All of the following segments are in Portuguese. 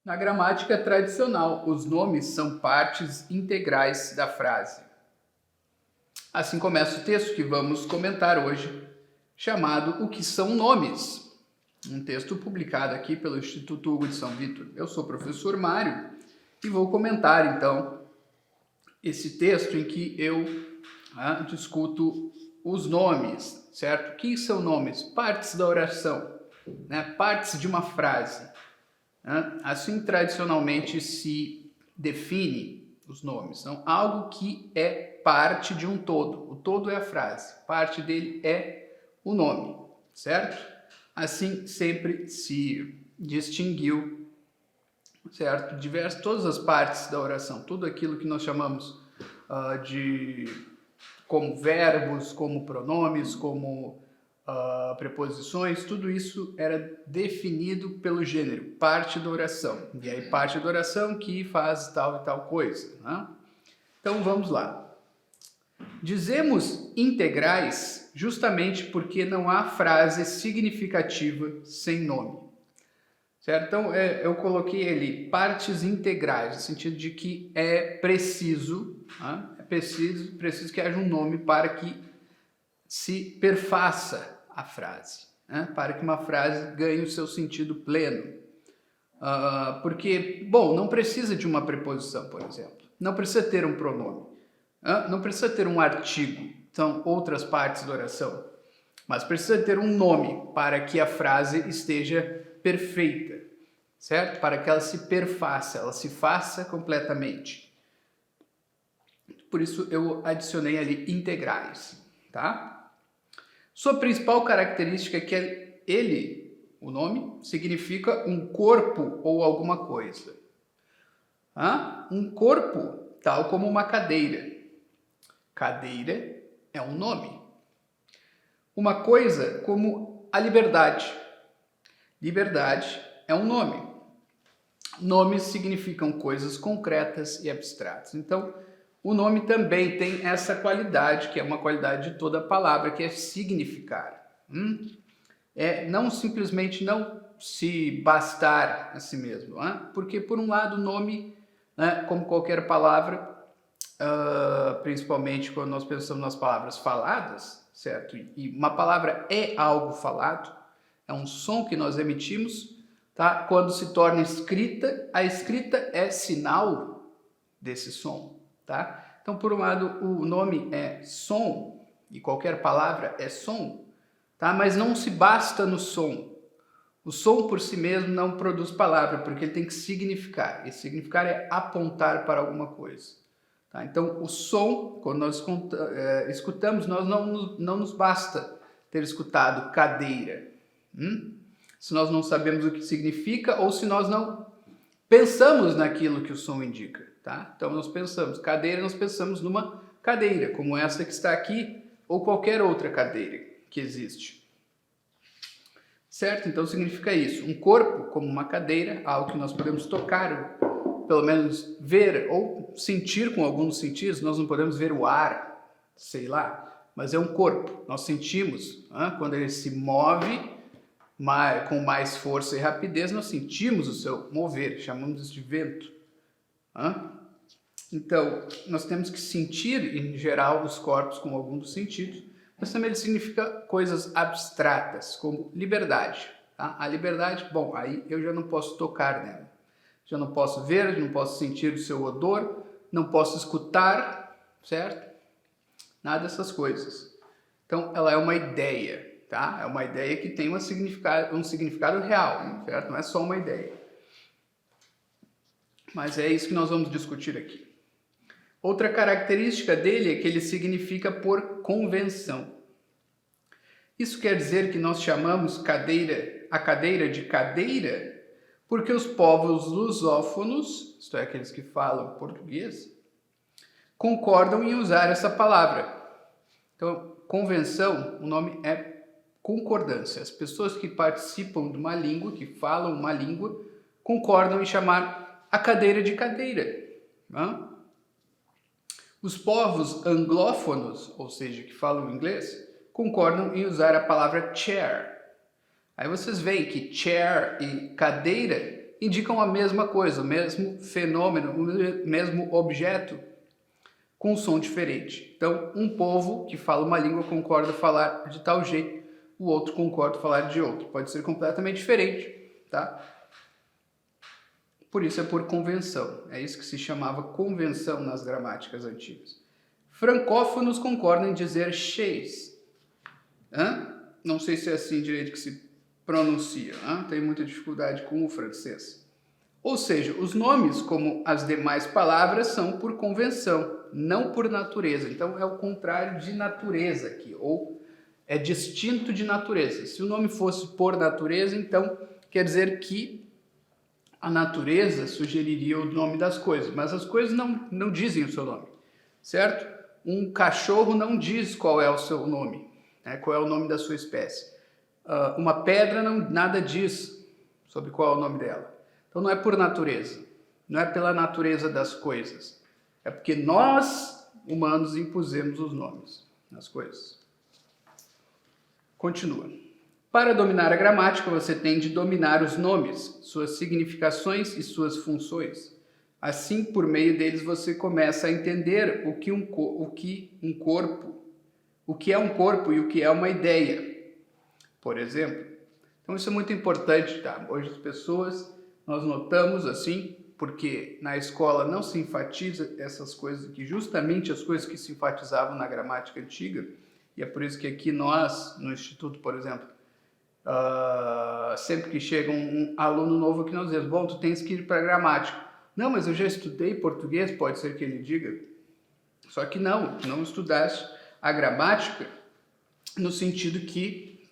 Na gramática tradicional, os nomes são partes integrais da frase. Assim começa o texto que vamos comentar hoje, chamado O que são nomes? Um texto publicado aqui pelo Instituto Hugo de São Vítor. Eu sou o professor Mário e vou comentar, então, esse texto em que eu discuto os nomes, certo? O que são nomes? Partes da oração, partes de uma frase. Assim, tradicionalmente, se define os nomes. Então, algo que é parte de um todo. O todo é a frase. Parte dele é o nome, certo? Assim, sempre se distinguiu, certo? Todas as partes da oração, tudo aquilo que nós chamamos como verbos, como pronomes, como preposições, tudo isso era definido pelo gênero, parte da oração. E aí, parte da oração que faz tal e tal coisa. Então, vamos lá. Dizemos integrais justamente porque não há frase significativa sem nome. Certo? Então, eu coloquei ali partes integrais, no sentido de que é preciso que haja um nome para que se perfaça a frase, para que uma frase ganhe o seu sentido pleno. Porque, não precisa de uma preposição, por exemplo. Não precisa ter um pronome. Não precisa ter um artigo. São outras partes da oração. Mas precisa ter um nome para que a frase esteja perfeita, certo? Para que ela se perfaça, ela se faça completamente. Por isso eu adicionei ali integrais, tá? Sua principal característica é que o nome, significa um corpo ou alguma coisa. Um corpo, tal como uma cadeira. Cadeira é um nome. Uma coisa como a liberdade. Liberdade é um nome. Nomes significam coisas concretas e abstratas. Então, o nome também tem essa qualidade, que é uma qualidade de toda palavra, que é significar. Não simplesmente não se bastar a si mesmo. Porque, por um lado, o nome, como qualquer palavra, principalmente quando nós pensamos nas palavras faladas, certo? E uma palavra é algo falado, é um som que nós emitimos, tá? Quando se torna escrita, a escrita é sinal desse som, tá? Então, por um lado, o nome é som, e qualquer palavra é som, tá? Mas não se basta no som. O som por si mesmo não produz palavra, porque ele tem que significar. E significar é apontar para alguma coisa. Tá? Então, o som, quando nós escutamos, nós não nos basta ter escutado cadeira. Se nós não sabemos o que significa ou se nós não pensamos naquilo que o som indica. Tá? Então, nós pensamos cadeira, nós pensamos numa cadeira, como essa que está aqui, ou qualquer outra cadeira que existe. Certo? Então, significa isso. Um corpo, como uma cadeira, algo que nós podemos tocar, pelo menos ver ou sentir com alguns sentidos. Nós não podemos ver o ar, sei lá, mas é um corpo. Nós sentimos, quando ele se move com mais força e rapidez, nós sentimos o seu mover, chamamos isso de vento. Então, nós temos que sentir, em geral, os corpos com algum dos sentidos, mas também ele significa coisas abstratas, como liberdade. Tá? A liberdade, aí eu já não posso tocar nela. Já não posso ver, não posso sentir o seu odor, não posso escutar, certo? Nada dessas coisas. Então, ela é uma ideia, tá? É uma ideia que tem um significado real, certo? Não é só uma ideia. Mas é isso que nós vamos discutir aqui. Outra característica dele é que ele significa por convenção. Isso quer dizer que nós chamamos a cadeira de cadeira porque os povos lusófonos, isto é, aqueles que falam português, concordam em usar essa palavra. Então, convenção, o nome é concordância. As pessoas que participam de uma língua, que falam uma língua, concordam em chamar a cadeira de cadeira. Os povos anglófonos, ou seja, que falam inglês, concordam em usar a palavra chair. Aí vocês veem que chair e cadeira indicam a mesma coisa, o mesmo fenômeno, o mesmo objeto, com um som diferente. Então, um povo que fala uma língua concorda falar de tal jeito, o outro concorda falar de outro. Pode ser completamente diferente, tá? Por isso é por convenção. É isso que se chamava convenção nas gramáticas antigas. Francófonos concordam em dizer chês. Não sei se é assim direito que se pronuncia. Tenho muita dificuldade com o francês. Ou seja, os nomes, como as demais palavras, são por convenção, não por natureza. Então é o contrário de natureza aqui, ou é distinto de natureza. Se o nome fosse por natureza, então quer dizer que a natureza sugeriria o nome das coisas, mas as coisas não dizem o seu nome, certo? Um cachorro não diz qual é o seu nome, né? Qual é o nome da sua espécie. Uma pedra nada diz sobre qual é o nome dela. Então não é por natureza, não é pela natureza das coisas, é porque nós, humanos, impusemos os nomes nas coisas. Continua. Para dominar a gramática, você tem de dominar os nomes, suas significações e suas funções. Assim, por meio deles, você começa a entender o que é um corpo e o que é uma ideia, por exemplo. Então isso é muito importante, tá? Hoje as pessoas, nós notamos assim, porque na escola não se enfatiza essas coisas aqui, justamente as coisas que se enfatizavam na gramática antiga, e é por isso que aqui nós, no Instituto, por exemplo, sempre que chega um aluno novo aqui, nós dizemos, bom, tu tens que ir para a gramática. Não, mas eu já estudei português, pode ser que ele diga. Só que não estudaste a gramática no sentido que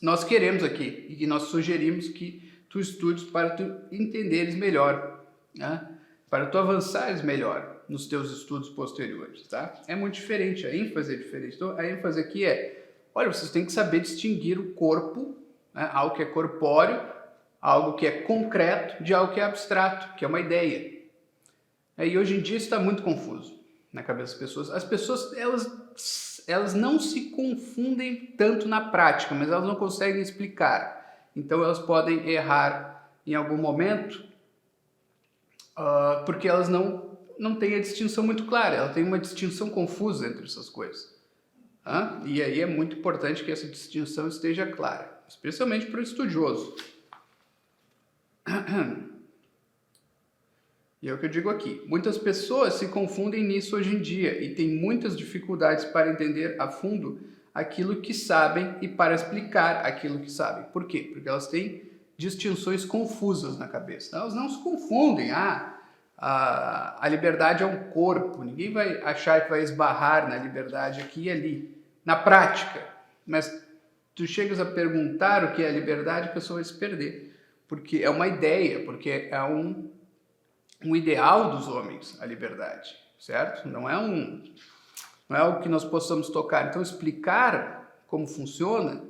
nós queremos aqui e que nós sugerimos que tu estudes para tu entenderes melhor, né? Para tu avançares melhor nos teus estudos posteriores, tá? É muito diferente, a ênfase é diferente. Então, a ênfase aqui é, olha, vocês têm que saber distinguir o corpo, né? Algo que é corpóreo, algo que é concreto, de algo que é abstrato, que é uma ideia. E hoje em dia isso está muito confuso na cabeça das pessoas. As pessoas, elas não se confundem tanto na prática, mas elas não conseguem explicar. Então elas podem errar em algum momento, porque elas não têm a distinção muito clara, elas têm uma distinção confusa entre essas coisas. E aí é muito importante que essa distinção esteja clara, especialmente para o estudioso. E é o que eu digo aqui. Muitas pessoas se confundem nisso hoje em dia e têm muitas dificuldades para entender a fundo aquilo que sabem e para explicar aquilo que sabem. Por quê? Porque elas têm distinções confusas na cabeça. Elas não se confundem. A liberdade é um corpo. Ninguém vai achar que vai esbarrar na liberdade aqui e ali. Na prática. Mas tu chegas a perguntar o que é a liberdade, a pessoa vai se perder. Porque é uma ideia, porque é um ideal dos homens, a liberdade, certo? Não é algo que nós possamos tocar. Então, explicar como funciona,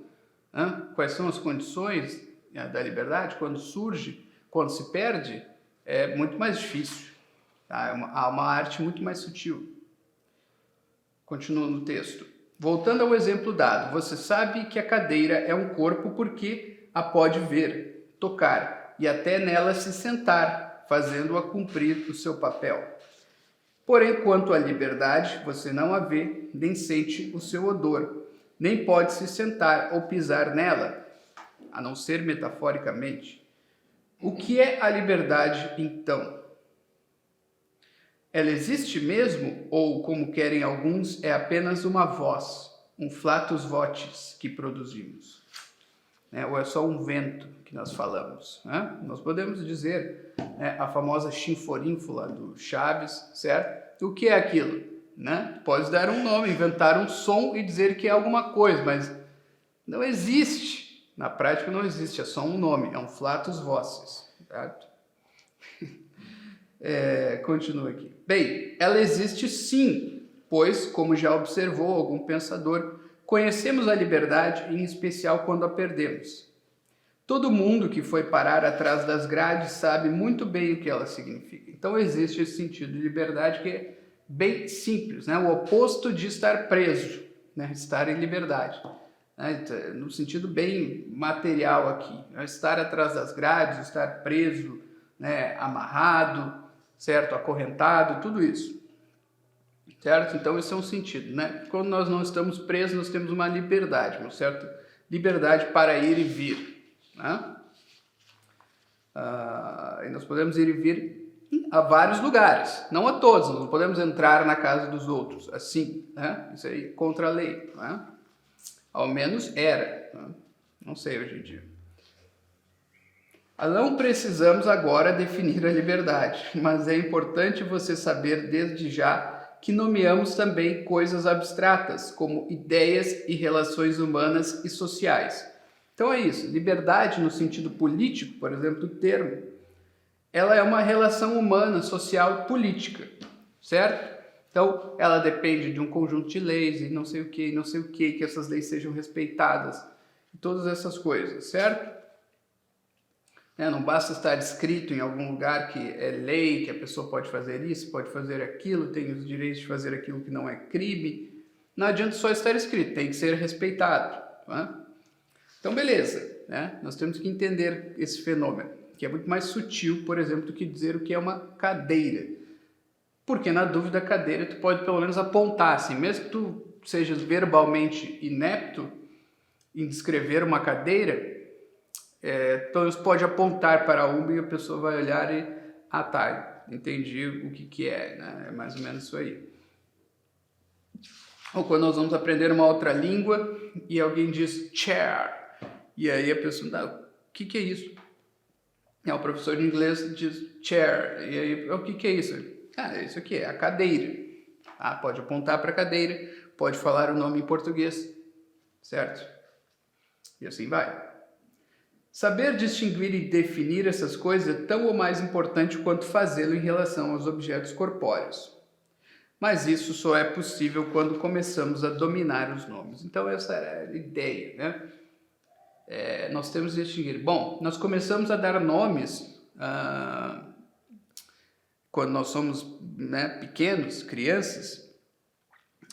quais são as condições da liberdade, quando surge, quando se perde, é muito mais difícil. Tá? Há uma arte muito mais sutil. Continua no texto. Voltando ao exemplo dado, você sabe que a cadeira é um corpo porque a pode ver, tocar e até nela se sentar, fazendo-a cumprir o seu papel. Porém, quanto à liberdade, você não a vê, nem sente o seu odor, nem pode se sentar ou pisar nela, a não ser metaforicamente. O que é a liberdade, então? Ela existe mesmo, ou, como querem alguns, é apenas uma voz, um flatus votis que produzimos? Ou é só um vento que nós falamos? Nós podemos dizer a famosa chinforínfula do Chaves, certo? O que é aquilo? Pode dar um nome, inventar um som e dizer que é alguma coisa, mas não existe. Na prática não existe, é só um nome, é um flatus vocis, certo? Continua aqui. Bem, ela existe sim, pois, como já observou algum pensador, conhecemos a liberdade, em especial quando a perdemos. Todo mundo que foi parar atrás das grades sabe muito bem o que ela significa. Então existe esse sentido de liberdade que é bem simples, o oposto de estar preso, estar em liberdade. né, no sentido bem material aqui, né, estar atrás das grades, estar preso, né, amarrado, certo, acorrentado, tudo isso, certo? Então esse é um sentido, né? Quando nós não estamos presos, nós temos uma liberdade, uma certa liberdade para ir e vir, né? E nós podemos ir e vir a vários lugares, não a todos, nós não podemos entrar na casa dos outros, assim, né? Isso aí é contra a lei, né? Ao menos era, né? Não sei hoje em dia. Não precisamos agora definir a liberdade, mas é importante você saber desde já que nomeamos também coisas abstratas, como ideias e relações humanas e sociais. Então é isso, liberdade no sentido político, por exemplo, do termo, ela é uma relação humana, social, política, certo? Então ela depende de um conjunto de leis e não sei o que essas leis sejam respeitadas, todas essas coisas, certo? Não basta estar escrito em algum lugar que é lei, que a pessoa pode fazer isso, pode fazer aquilo, tem os direitos de fazer aquilo que não é crime. Não adianta só estar escrito, tem que ser respeitado. Né? Então, beleza, né? Nós temos que entender esse fenômeno, que é muito mais sutil, por exemplo, do que dizer o que é uma cadeira. Porque, na dúvida, a cadeira tu pode pelo menos apontar, assim, mesmo que tu sejas verbalmente inepto em descrever uma cadeira, então você pode apontar para uma e a pessoa vai olhar e, tá, entendi o que é, né? É mais ou menos isso aí. Ou quando nós vamos aprender uma outra língua e alguém diz chair, e aí a pessoa, o que é isso? O professor de inglês diz chair, e aí, o que é isso? Isso aqui é a cadeira. Pode apontar para a cadeira, pode falar o nome em português, certo? E assim vai. Saber distinguir e definir essas coisas é tão ou mais importante quanto fazê-lo em relação aos objetos corpóreos. Mas isso só é possível quando começamos a dominar os nomes. Então essa é a ideia, né? Nós temos que distinguir. Bom, nós começamos a dar nomes quando nós somos, né, pequenos, crianças,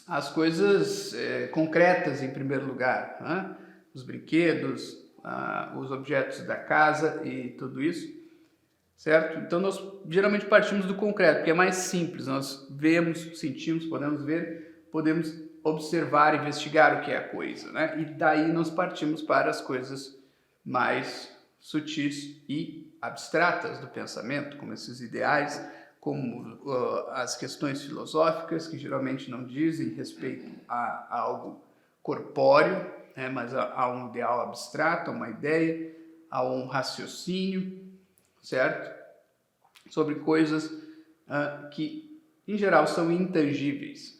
as coisas concretas em primeiro lugar, né? Os brinquedos, os objetos da casa e tudo isso, certo? Então nós geralmente partimos do concreto, porque é mais simples, nós vemos, sentimos, podemos ver, podemos observar, investigar o que é a coisa, né? E daí nós partimos para as coisas mais sutis e abstratas do pensamento, como esses ideais, como as questões filosóficas, que geralmente não dizem respeito a algo corpóreo, mas há um ideal abstrato, há uma ideia, há um raciocínio, certo? Sobre coisas que, em geral, são intangíveis,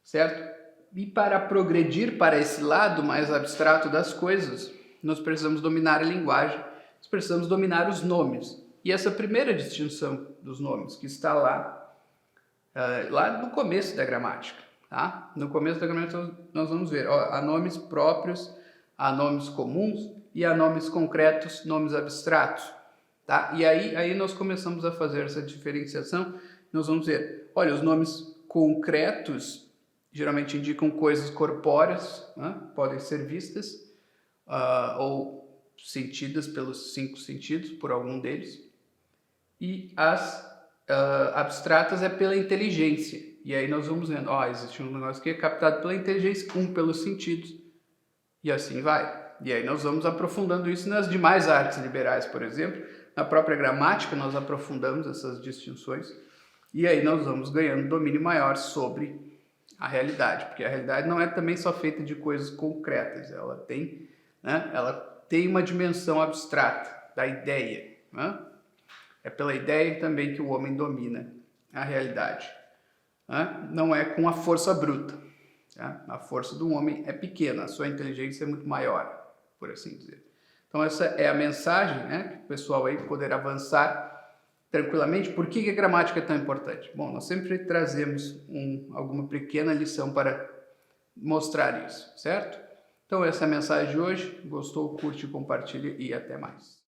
certo? E para progredir para esse lado mais abstrato das coisas, nós precisamos dominar a linguagem, nós precisamos dominar os nomes. E essa primeira distinção dos nomes, que está lá no começo da gramática. Tá? No começo da gramática nós vamos ver, há nomes próprios, há nomes comuns e há nomes concretos, nomes abstratos. Tá? E aí nós começamos a fazer essa diferenciação, nós vamos ver, olha, os nomes concretos geralmente indicam coisas corpóreas, né? Podem ser vistas ou sentidas pelos 5 sentidos, por algum deles, e as abstratas é pela inteligência. E aí nós vamos vendo, existe um negócio que é captado pela inteligência, um pelos sentidos, e assim vai. E aí nós vamos aprofundando isso nas demais artes liberais, por exemplo. Na própria gramática nós aprofundamos essas distinções, e aí nós vamos ganhando domínio maior sobre a realidade, porque a realidade não é também só feita de coisas concretas, ela tem, né, ela tem uma dimensão abstrata da ideia, né? É pela ideia também que o homem domina a realidade. Não é com a força bruta. A força do homem é pequena, a sua inteligência é muito maior, por assim dizer. Então essa é a mensagem, né, que o pessoal aí poder avançar tranquilamente. Por que a gramática é tão importante? Bom, nós sempre trazemos alguma pequena lição para mostrar isso, certo? Então essa é a mensagem de hoje. Gostou, curte, compartilhe e até mais.